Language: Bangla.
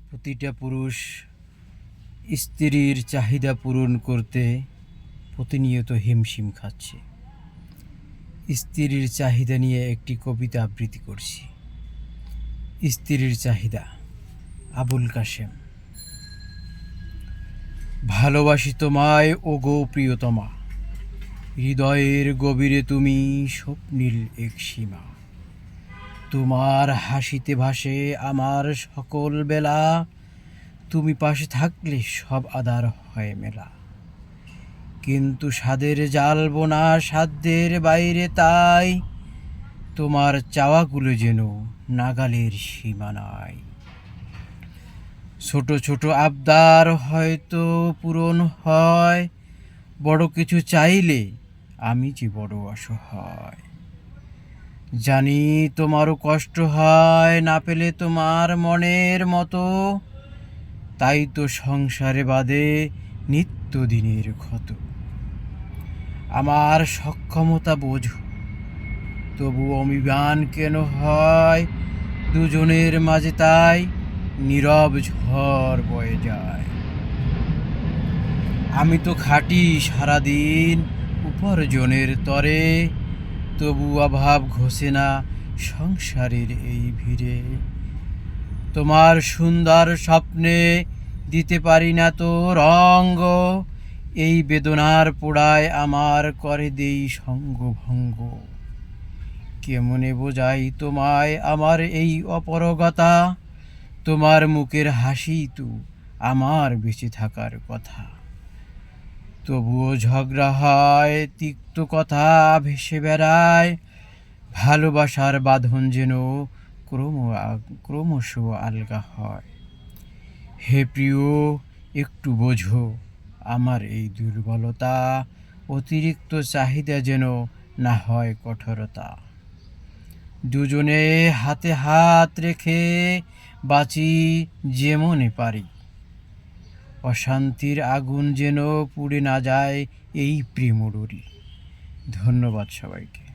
প্রতিটা পুরুষ স্ত্রীর চাহিদা পূরণ করতে প্রতিনিয়ত হিমশিম খাচ্ছে। স্ত্রীর চাহিদা নিয়ে একটি কবিতা আবৃত্তি করছি। স্ত্রীর চাহিদা, আবুল কাশেম। ভালোবাসি তোমায় ওগো প্রিয়তমা, হৃদয়ের গভীরে তুমি স্বপ্নীল এক সীমা। তোমার হাসিতে ভাসে আমার সকল বেলা, তুমি পাশে থাকলে সব আদার হয় মেলা। কিন্তু সাদের জ্বালবো না সাধ্যের বাইরে, তাই তোমার চাওয়াগুলো যেন নাগালের সীমানায়। ছোট ছোট আবদার হয়তো পূরণ হয়, বড় কিছু চাইলে আমি যে বড় অসহায়। জানি তোমারও কষ্ট হয় না পেলে তোমার মনের মতো, তাই তো সংসারে বাদে নিত্যদিনের ক্ষত। আমার সক্ষমতা বোঝো, তবু অভিমান কেন হয় দুজনের মাঝে, তাই নীরব ঝড় বয়ে যায়। আমি তো খাটি সারাদিন উপার্জনের তরে, তবু অভাব ঘোষে না সংসারের এই ভিড়ে। তোমার সুন্দর স্বপ্নে দিতে পারি না তো রঙ্গ, এই বেদনার পোড়ায় আমার করে দেই সঙ্গভঙ্গ। কেমনে বোঝাই তোমায় আমার এই অপরগতা, তোমার মুখের হাসি তো আমার বেঁচে থাকার কথা। তবুও ঝগড়া হয়, তিক্ত কথা ভেসে বেড়ায়, ভালোবাসার বাঁধন যেন ক্রমশ আলগা হয়। হে প্রিয়, একটু বোঝো আমার এই দুর্বলতা, অতিরিক্ত চাহিদা যেন না হয় কঠোরতা। দুজনে হাতে হাত রেখে বাঁচি যেমনে পারি, অশান্তির আগুন যেন পুড়ে না যায় এই প্রেমরুরি। ধন্যবাদ সবাইকে।